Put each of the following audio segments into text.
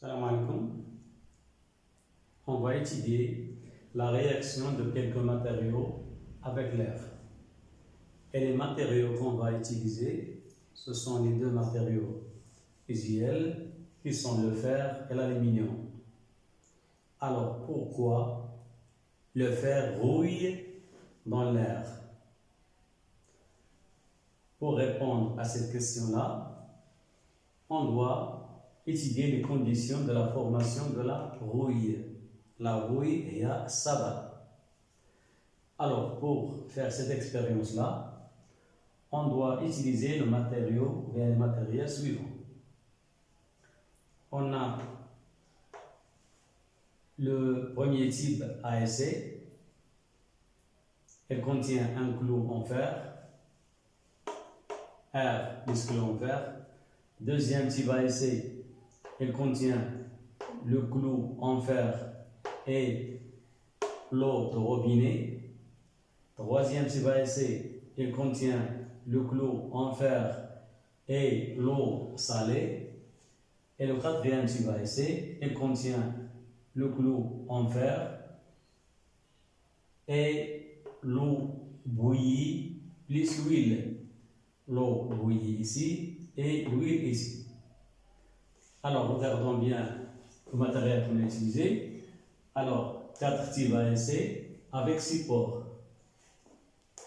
Salam alaikum. On va étudier la réaction de quelques matériaux avec l'air. Et les matériaux qu'on va utiliser, ce sont les deux matériaux usuels qui sont le fer et l'aluminium. Alors pourquoi le fer rouille dans l'air? Pour répondre à cette question-là, on doit étudier les conditions de la formation de la rouille. La rouille est à sabbat. Alors, pour faire cette expérience-là, on doit utiliser le matériau ou les matériels suivants. On a le premier type ASC. Elle contient un clou en fer, R plus clou en fer. Deuxième type ASC, elle contient le clou en fer et l'eau de robinet. Troisième type ASC, elle contient le clou en fer et l'eau salée. Et le quatrième type ASC, elle contient le clou en fer et l'eau bouillie plus l'huile. L'eau bouillie ici et l'huile ici. Alors, regardons bien le matériel qu'on a utilisé. Alors, 4 types ASC avec 6 ports.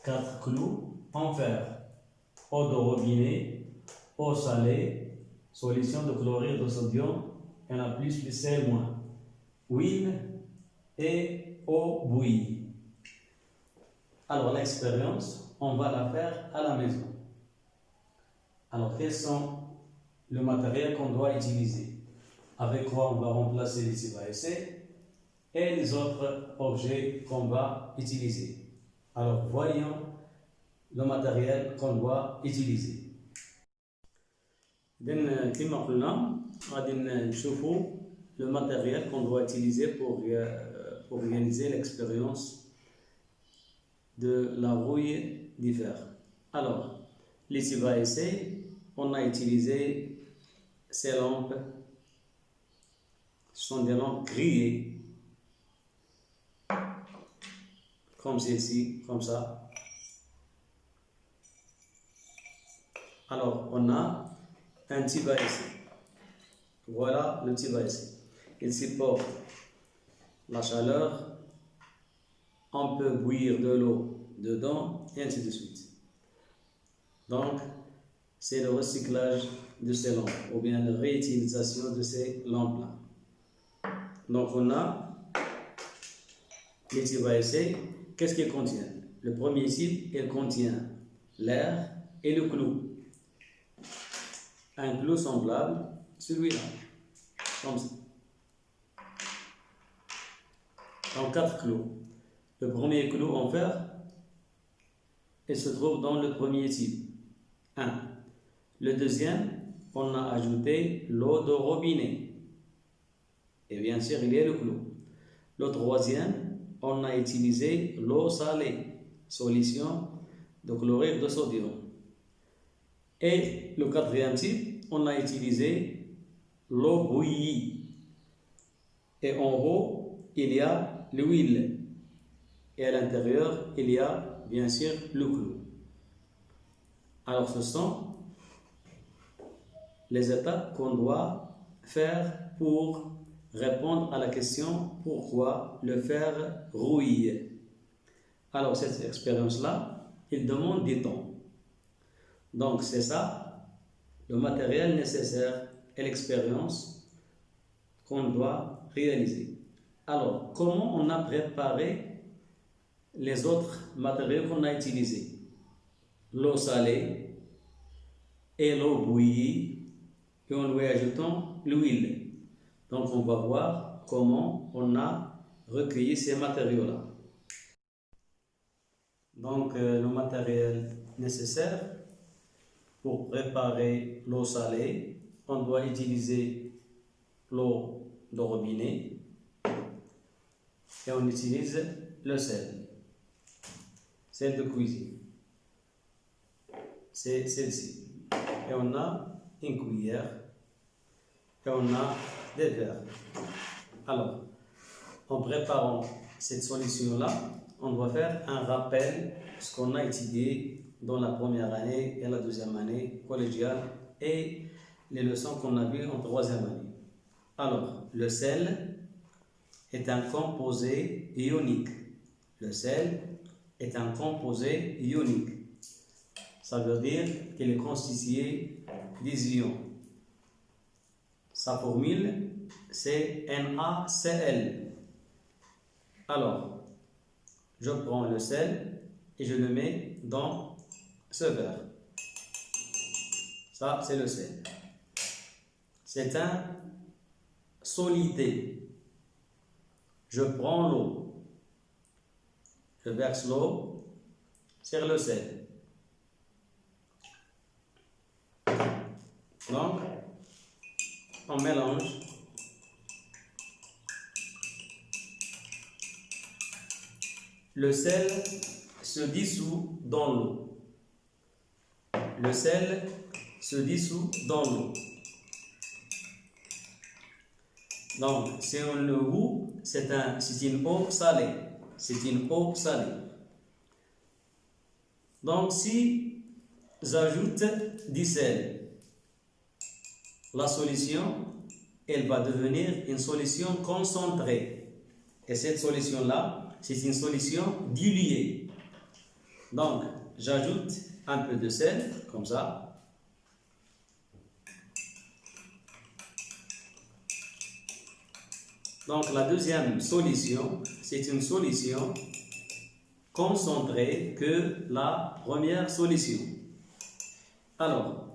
4 clous en fer. Eau de robinet, eau salée, solution de chlorure de sodium, il y en a plus sel moins. Huile et eau bouillie. Alors, l'expérience, on va la faire à la maison. Alors, quels sont le matériel qu'on doit utiliser? Avec quoi on va remplacer les types ASC et les autres objets qu'on va utiliser. Alors, voyons le matériel qu'on doit utiliser. Comme قلنا غادي نشوفوا le matériel qu'on doit utiliser pour réaliser l'expérience de la rouille du fer. Alors, les types ASC, on a utilisé ces lampes. Ce sont des lampes grillées, comme ceci, comme ça. Alors, on a un type ASC. Voilà le type ASC. Il supporte la chaleur. On peut bouillir de l'eau dedans, et ainsi de suite. Donc, c'est le recyclage de ces lampes, ou bien la réutilisation de ces lampes-là. Donc, on a les types ASC. Qu'est-ce qu'ils contiennent? Le premier type, il contient l'air et le clou. Un clou semblable, celui-là, comme ça. Donc, 4 clous. Le premier clou en fer, il se trouve dans le premier type, 1. Le deuxième, on a ajouté l'eau de robinet. Et bien sûr, il y a le clou. Le troisième, on a utilisé l'eau salée, solution de chlorure de sodium. Et le quatrième type, on a utilisé l'eau bouillie. Et en haut, il y a l'huile. Et à l'intérieur, il y a bien sûr le clou. Alors, ce sont les étapes qu'on doit faire pour répondre à la question pourquoi le fer rouille. Alors, cette expérience-là, il demande du temps. Donc, c'est ça, le matériel nécessaire et l'expérience qu'on doit réaliser. Alors, comment on a préparé les autres matériaux qu'on a utilisés? L'eau salée et l'eau bouillie, et en lui ajoutant l'huile. Donc, on va voir comment on a recueilli ces matériaux-là. Donc, le matériel nécessaire pour préparer l'eau salée, on doit utiliser l'eau de robinet et on utilise le sel de cuisine. C'est celle-ci. Et on a une cuillère et on a défaire. Alors, en préparant cette solution-là, on doit faire un rappel de ce qu'on a étudié dans la première année et la deuxième année collégiale et les leçons qu'on a vues en troisième année. Alors, le sel est un composé ionique. Le sel est un composé ionique. Ça veut dire qu'il est constitué des ions. Sa formule, c'est NaCl. Alors, je prends le sel et je le mets dans ce verre. Ça, c'est le sel. C'est un solidé. Je prends l'eau. Je verse l'eau sur le sel. Donc, on mélange. Le sel se dissout dans l'eau. Le sel se dissout dans l'eau. Donc, si on le goût, c'est une eau salée. C'est une eau salée. Donc, si j'ajoute du sel, la solution, elle va devenir une solution concentrée. Et cette solution-là, c'est une solution diluée. Donc, j'ajoute un peu de sel, comme ça. Donc, la deuxième solution, c'est une solution concentrée que la première solution. Alors,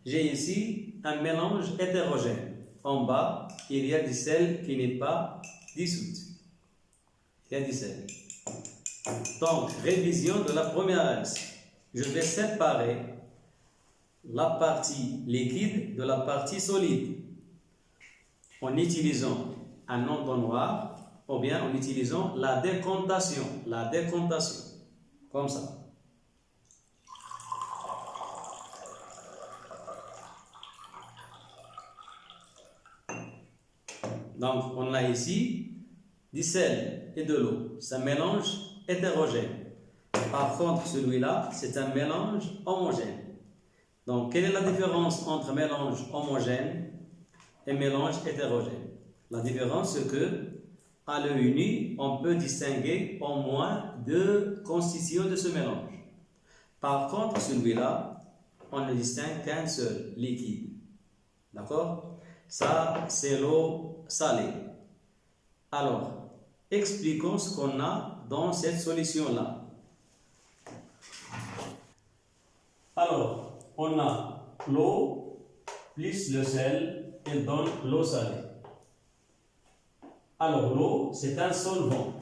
j'ai ici un mélange hétérogène. En bas, il y a du sel qui n'est pas dissout. Il y a du sel. Donc, révision de la première axe. Je vais séparer la partie liquide de la partie solide en utilisant un entonnoir ou bien en utilisant la décantation. La décantation, comme ça. Donc, on a ici du sel et de l'eau. C'est un mélange hétérogène. Par contre, celui-là, c'est un mélange homogène. Donc, quelle est la différence entre mélange homogène et mélange hétérogène? La différence, c'est que à l'œil nu, on peut distinguer au moins deux constitutions de ce mélange. Par contre, celui-là, on ne distingue qu'un seul liquide. D'accord? Ça, c'est l'eau salée. Alors, expliquons ce qu'on a dans cette solution-là. Alors, on a l'eau plus le sel, elle donne l'eau salée. Alors, l'eau, c'est un solvant.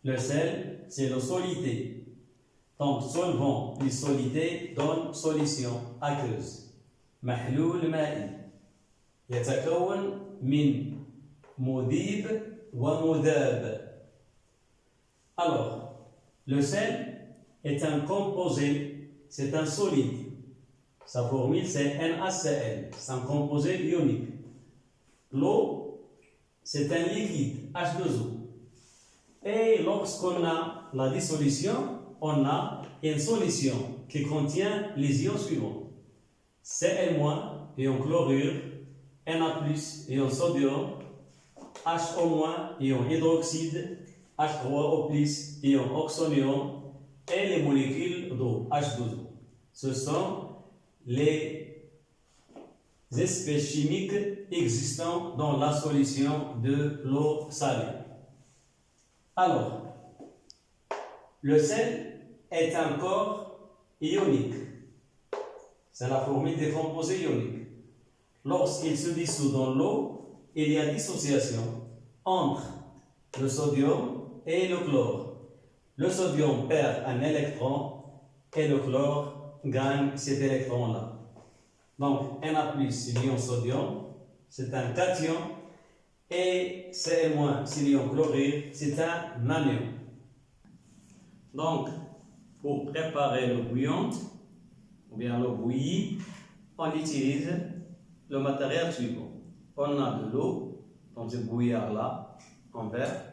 Le sel, c'est la solidité. Donc, solvant plus solidité donne solution aqueuse. محلول مائي يتكون من مذيب ومذاب. Alors, le sel est un composé, c'est un solide. Sa formule, c'est NaCl. C'est un composé ionique. L'eau, c'est un liquide, H2O. Et lorsqu'on a la dissolution, on a une solution qui contient les ions suivants. Cl-, ion chlorure, Na+, ion sodium, HO-, ion hydroxyde, H3O+, ion oxonium, et les molécules d'eau, H2O. Ce sont les espèces chimiques existant dans la solution de l'eau salée. Alors, le sel est un corps ionique. C'est la formule des composés ioniques. Lorsqu'il se dissout dans l'eau, il y a dissociation entre le sodium et le chlore. Le sodium perd un électron et le chlore gagne cet électron-là. Donc, Na+, l'ion sodium, c'est un cation, et Cl-, c'est l'ion chlorure, c'est un anion. Donc, pour préparer l'eau bouillante, ou bien l'eau bouillie, on utilise le matériel suivant. on a de l'eau, donc ce bouillard-là, en vert,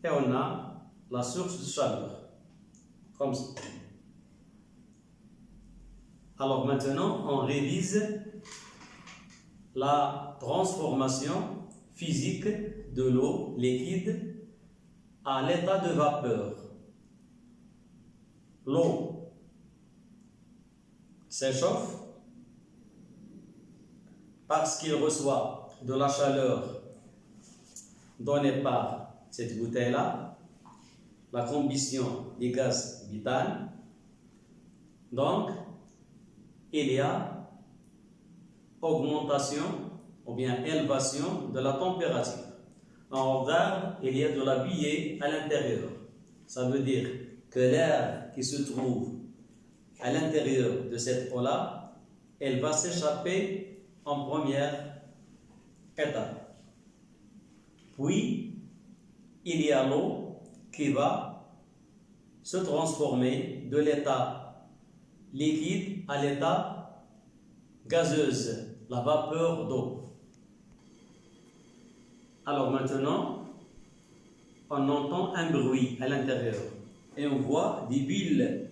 et on a la source de chaleur, comme ça. Alors maintenant, on révise la transformation physique de l'eau liquide à l'état de vapeur. L'eau s'échauffe parce qu'il reçoit de la chaleur donnée par cette bouteille-là, la combustion du gaz méthane. Donc, il y a augmentation ou bien élévation de la température. On regarde, il y a de la buée à l'intérieur. Ça veut dire que l'air qui se trouve à l'intérieur de cette eau-là, elle va s'échapper en première étape. Puis, il y a l'eau qui va se transformer de l'état liquide à l'état gazeuse, la vapeur d'eau. Alors maintenant, on entend un bruit à l'intérieur et on voit des bulles.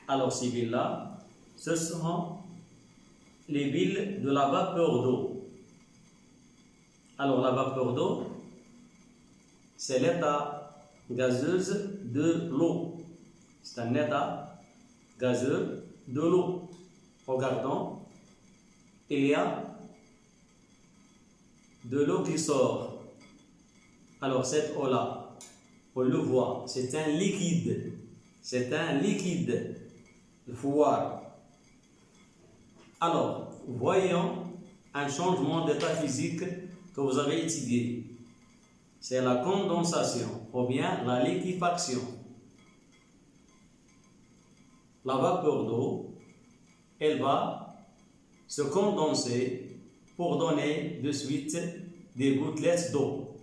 Alors ces bulles-là, ce sont les bulles de la vapeur d'eau. Alors la vapeur d'eau, c'est l'état gazeuse de l'eau. C'est un état gazeux de l'eau. Regardons, il y a de l'eau qui sort. Alors cette eau-là, on le voit, c'est un liquide. C'est un liquide. Il faut voir. Alors, voyons un changement d'état physique que vous avez étudié. C'est la condensation ou bien la liquéfaction. La vapeur d'eau, elle va se condenser pour donner de suite des gouttelettes d'eau.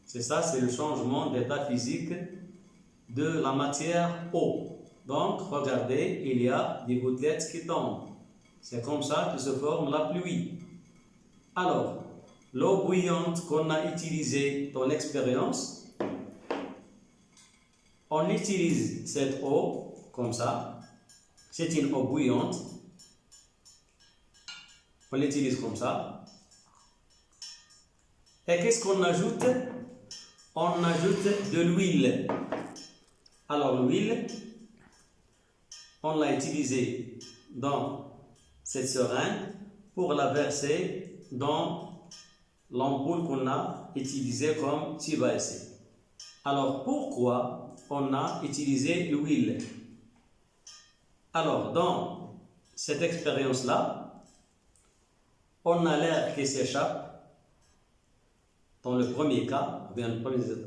C'est ça, c'est le changement d'état physique de la matière eau. Donc, regardez, il y a des gouttelettes qui tombent. C'est comme ça que se forme la pluie. Alors, l'eau bouillante qu'on a utilisée dans l'expérience, on utilise cette eau comme ça. C'est une eau bouillante. On l'utilise comme ça. Et qu'est-ce qu'on ajoute? On ajoute de l'huile. Alors l'huile, on l'a utilisée dans cette seringue pour la verser dans l'ampoule qu'on a utilisée comme TIVAC. Alors pourquoi on a utilisé l'huile? Alors dans cette expérience-là, on a l'air qui s'échappe dans le premier cas, bien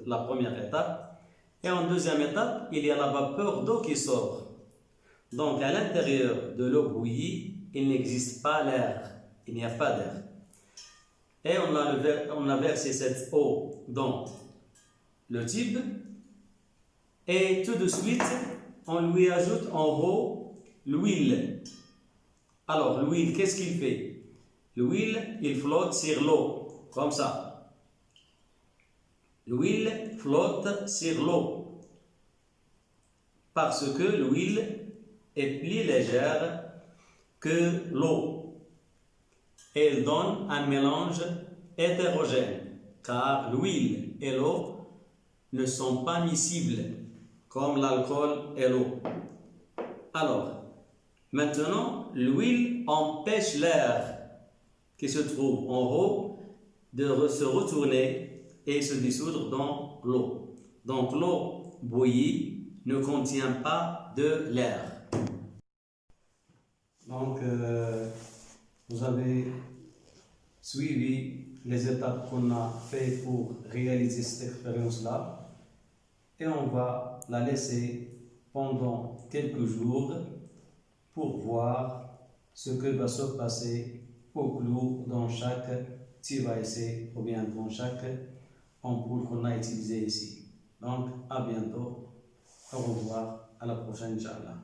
la première étape, et en deuxième étape, il y a la vapeur d'eau qui sort. Donc à l'intérieur de l'eau bouillie, il n'existe pas l'air, il n'y a pas d'air. Et on a versé cette eau dans le tube, et tout de suite, on lui ajoute en haut l'huile. Alors l'huile, qu'est-ce qu'il fait? L'huile, il flotte sur l'eau, comme ça. L'huile flotte sur l'eau parce que l'huile est plus légère que l'eau. Elle donne un mélange hétérogène car l'huile et l'eau ne sont pas miscibles comme l'alcool et l'eau. Alors, maintenant, l'huile empêche l'air qui se trouve en haut de se retourner et se dissoudre dans l'eau. Donc l'eau bouillie ne contient pas de l'air. Donc vous avez suivi les étapes qu'on a fait pour réaliser cette expérience-là et on va la laisser pendant quelques jours pour voir ce que va se passer au clou dans chaque TIVAC ou bien dans chaque ampoule qu'on a utilisé ici. Donc, à bientôt. Au revoir. À la prochaine, Inch'Allah.